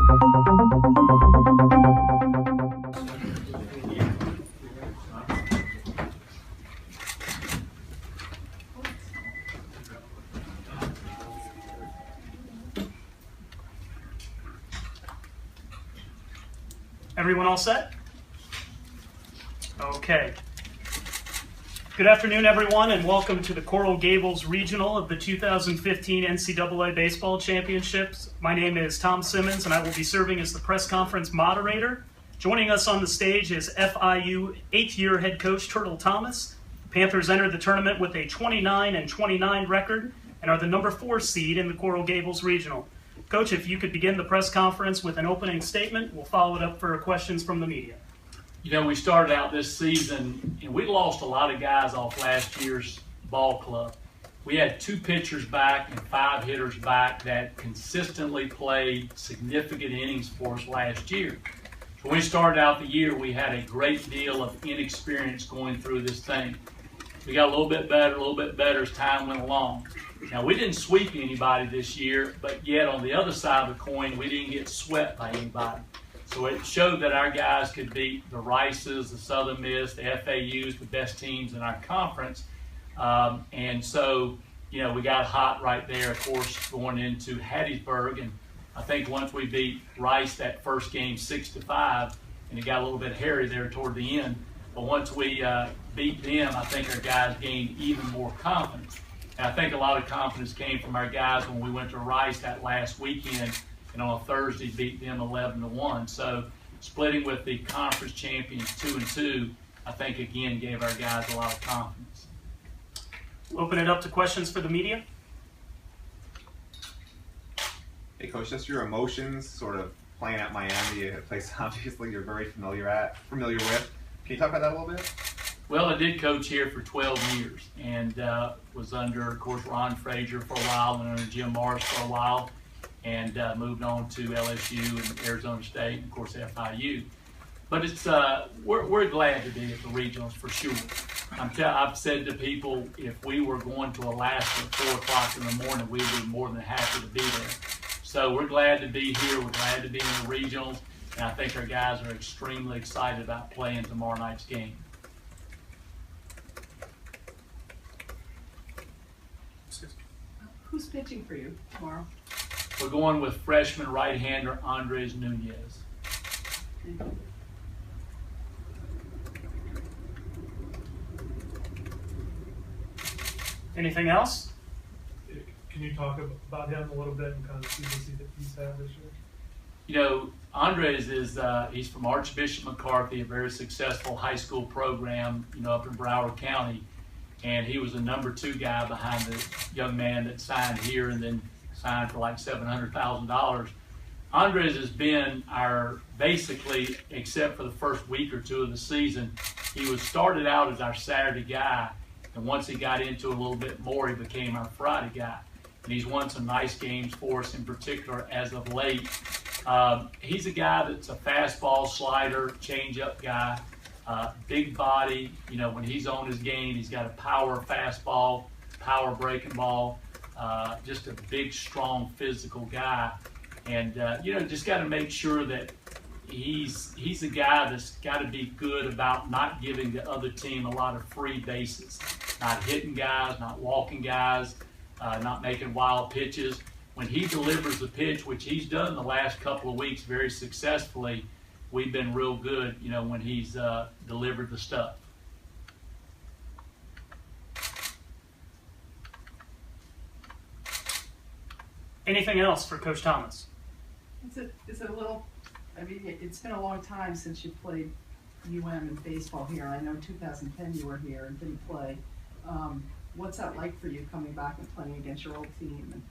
Everyone all set? Okay. Good afternoon, everyone, and welcome to the Coral Gables Regional of the 2015 NCAA Baseball Championships. My name is Tom Simmons, and I will be serving as the press conference moderator. Joining us on the stage is FIU 8th-year head coach Turtle Thomas. The Panthers entered the tournament with a 29-29 record and are the number 4 seed in the Coral Gables Regional. Coach, if you could begin the press conference with an opening statement, we'll follow it up for questions from the media. You know, we started out this season, and we lost a lot of guys off last year's ball club. We had 2 pitchers back and 5 hitters back that consistently played significant innings for us last year. So when we started out the year, we had a great deal of inexperience going through this thing. We got a little bit better as time went along. Now, we didn't sweep anybody this year, but yet on the other side of the coin, we didn't get swept by anybody. So it showed that our guys could beat the Rices, the Southern Miss, the FAUs, the best teams in our conference. And so, you know, we got hot right there, of course, going into Hattiesburg. And I think once we beat Rice that first game 6-5, and it got a little bit hairy there toward the end. But once we beat them, I think our guys gained even more confidence. And I think a lot of confidence came from our guys when we went to Rice that last weekend, and on a Thursday beat them 11-1. So splitting with the conference champions 2-2, I think again gave our guys a lot of confidence. We'll open it up to questions for the media. Hey Coach, just your emotions sort of playing at Miami, a place obviously you're very familiar with. Can you talk about that a little bit? Well, I did coach here for 12 years and was under, of course, Ron Frazier for a while and under Jim Morris for a while, and moved on to LSU and Arizona State and, of course, FIU. But it's we're glad to be at the regionals for sure. I've said to people, if we were going to Alaska at 4 o'clock in the morning, we would be more than happy to be there. So we're glad to be here. We're glad to be in the regionals, and I think our guys are extremely excited about playing tomorrow night's game. Who's pitching for you tomorrow? We're going with freshman right-hander Andres Nunez. Okay. Anything else? Can you talk about him a little bit and kind of see what he's had this year? You know, Andres is he's from Archbishop McCarthy, a very successful high school program, you know, up in Broward County. And he was the number 2 guy behind the young man that signed here and then signed for like $700,000. Andres has been our, basically, except for the first week or 2 of the season, he was started out as our Saturday guy. And once he got into a little bit more, he became our Friday guy. And he's won some nice games for us, in particular as of late. He's a guy that's a fastball, slider, change-up guy. Big body, you know, when he's on his game, he's got a power fastball, power breaking ball, just a big, strong, physical guy. And, you know, just got to make sure that he's a guy that's got to be good about not giving the other team a lot of free bases, not hitting guys, not walking guys, not making wild pitches. When he delivers the pitch, which he's done the last couple of weeks very successfully, we've been real good, you know, when he's delivered the stuff. Anything else for Coach Thomas? Is it a little, I mean, it's been a long time since you played UM in baseball here. I know 2010 you were here and didn't play. What's that like for you coming back and playing against your old team?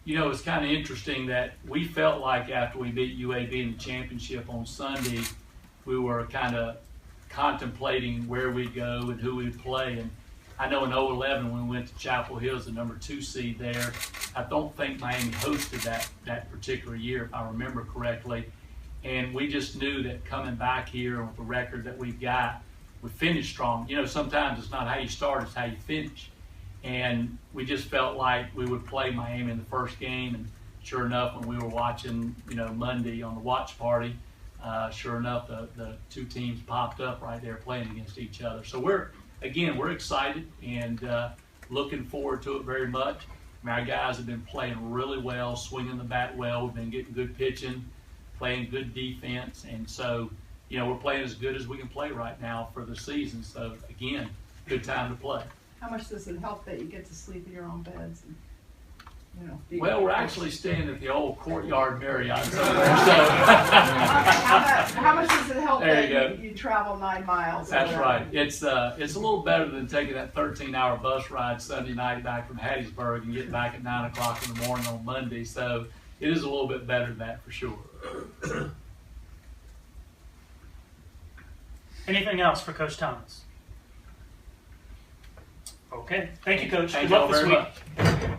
You know, it's kind of interesting that we felt like after we beat UAB in the championship on Sunday, we were kind of contemplating where we'd go and who we'd play. And I know in 2011 when we went to Chapel Hills, the number 2 seed there, I don't think Miami hosted that particular year, if I remember correctly. And we just knew that coming back here with the record that we've got, we finished strong. You know, sometimes it's not how you start, it's how you finish. And we just felt like we would play Miami in the first game and sure enough, when we were watching, Monday on the watch party, sure enough, the two teams popped up right there playing against each other. So we're excited and looking forward to it very much. I mean, our guys have been playing really well, swinging the bat well. We've been getting good pitching, playing good defense, and so we're playing as good as we can play right now for the season. So again, good time to play. How much does it help that you get to sleep in your own beds? And, Well, we're actually staying at the old Courtyard Marriott. So how much does it help There you that go. you travel 9 miles? That's right. It's a little better than taking that 13-hour bus ride Sunday night back from Hattiesburg and getting back at 9 o'clock in the morning on Monday. So it is a little bit better than that for sure. Anything else for Coach Thomas? Okay. Thank you, Coach. Thank Good luck y'all this very week. much.